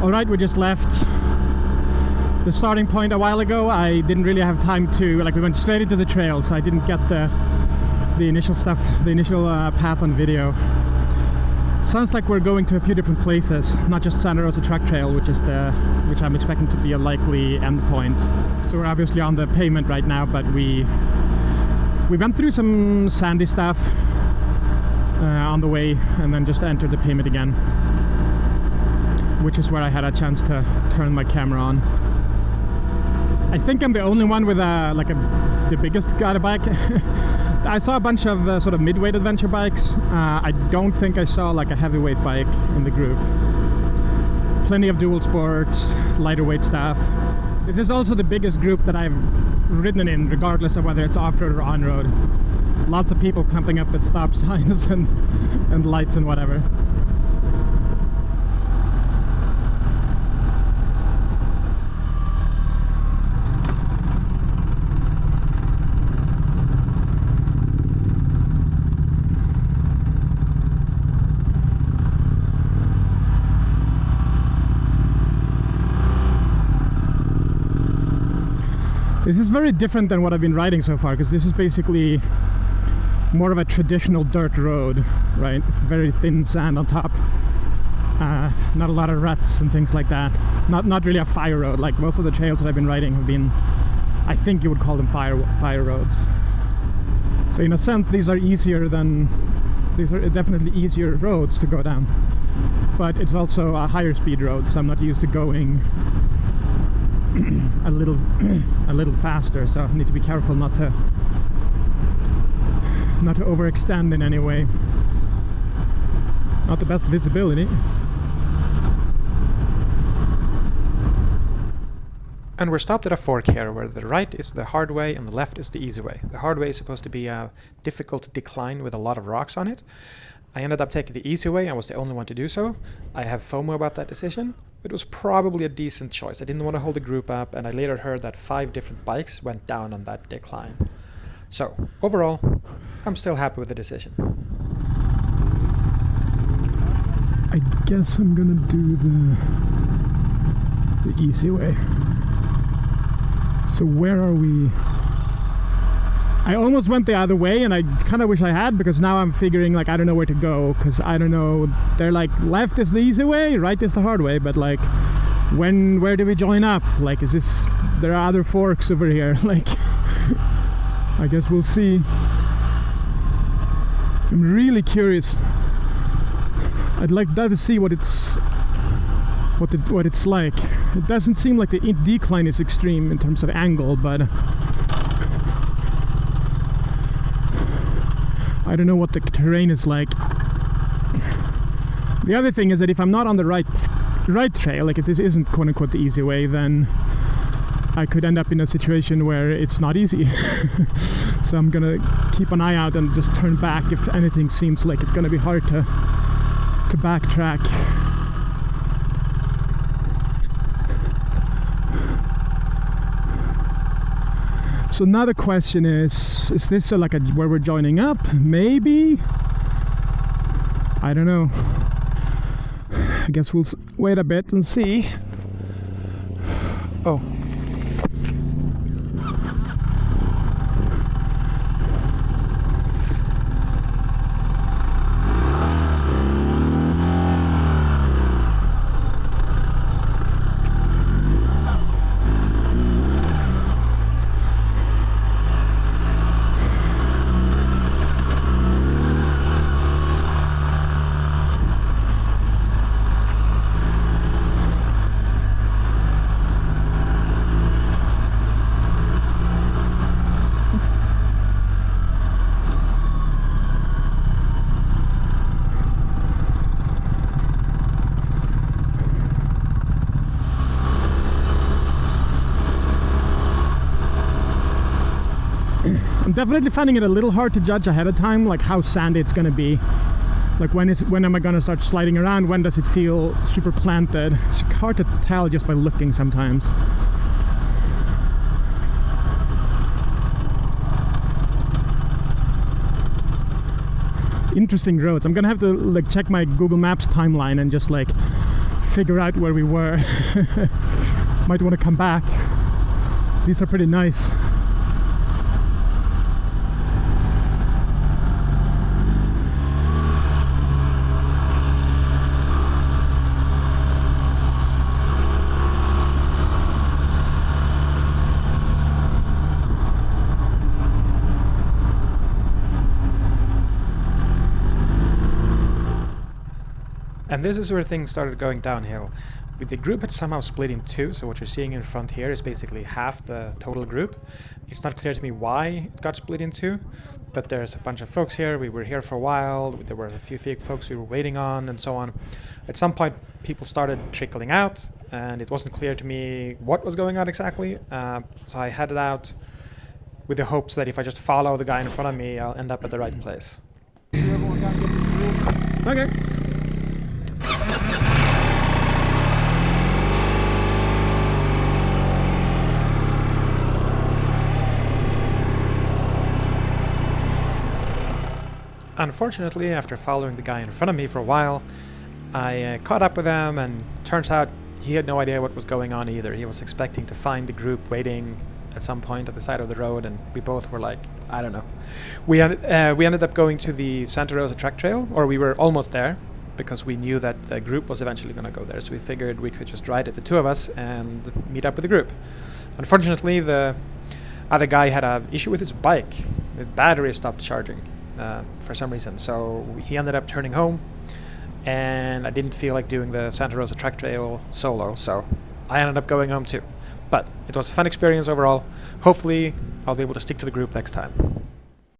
Alright, we just left the starting point a while ago. I didn't really have time to, like, we went straight into the trail, so I didn't get the initial stuff, the initial path on video. Sounds like we're going to a few different places, not just Santa Rosa Truck Trail, which I'm expecting to be a likely end point. So we're obviously on the pavement right now, but we went through some sandy stuff on the way, and then just entered the pavement again, which is where I had a chance to turn my camera on. I think I'm the only one with the biggest guided bike. I saw a bunch of sort of mid-weight adventure bikes. I don't think I saw like a heavyweight bike in the group. Plenty of dual sports, lighter weight stuff. This is also the biggest group that I've ridden in, regardless of whether it's off-road or on-road. Lots of people pumping up at stop signs and lights and whatever. This is very different than what I've been riding so far, because this is basically more of a traditional dirt road, right? Very thin sand on top. Not a lot of ruts and things like that. Not really a fire road. Like most of the trails that I've been riding have been, I think you would call them fire roads. So in a sense, these are definitely easier roads to go down. But it's also a higher speed road, so I'm not used to going a little faster, so I need to be careful not to overextend in any way. Not the best visibility. And we're stopped at a fork here where the right is the hard way and the left is the easy way. The hard way is supposed to be a difficult decline with a lot of rocks on it. I ended up taking the easy way. I was the only one to do so. I have FOMO about that decision. It was probably a decent choice. I didn't want to hold the group up, and I later heard that 5 different bikes went down on that decline. So, overall, I'm still happy with the decision. I guess I'm gonna do the easy way. So where are we? I almost went the other way, and I kind of wish I had, because now I'm figuring, like, I don't know where to go, because I don't know. They're like, left is the easy way, right is the hard way, but like, where do we join up? Like, there are other forks over here? Like, I guess we'll see. I'm really curious. I'd like to see what it's like. It doesn't seem like the decline is extreme in terms of angle, but I don't know what the terrain is like. The other thing is that if I'm not on the right trail, like if this isn't quote-unquote the easy way, then I could end up in a situation where it's not easy. So I'm gonna keep an eye out and just turn back if anything seems like it's gonna be hard to backtrack. So now the question is this like where we're joining up? Maybe? I don't know. I guess we'll wait a bit and see. Oh. I'm definitely finding it a little hard to judge ahead of time, like how sandy it's gonna be. Like when am I gonna start sliding around? When does it feel super planted? It's hard to tell just by looking sometimes. Interesting roads. I'm gonna have to like check my Google Maps timeline and just like figure out where we were. Might want to come back. These are pretty nice. And this is where things started going downhill. The group had somehow split in two, so what you're seeing in front here is basically half the total group. It's not clear to me why it got split in two, but there's a bunch of folks here. We were here for a while. There were a few folks we were waiting on, and so on. At some point, people started trickling out, and it wasn't clear to me what was going on exactly. So I headed out with the hopes that if I just follow the guy in front of me, I'll end up at the right place. Okay. Unfortunately, after following the guy in front of me for a while, I caught up with him, and turns out he had no idea what was going on either. He was expecting to find the group waiting at some point at the side of the road, and we both were like, I don't know. We ended up going to the Santa Rosa track trail, or we were almost there, because we knew that the group was eventually going to go there, so we figured we could just ride it, the two of us, and meet up with the group. Unfortunately, the other guy had an issue with his bike. The battery stopped charging for some reason, so he ended up turning home, and I didn't feel like doing the Santa Rosa track trail solo, so I ended up going home too. But it was a fun experience overall. Hopefully I'll be able to stick to the group next time.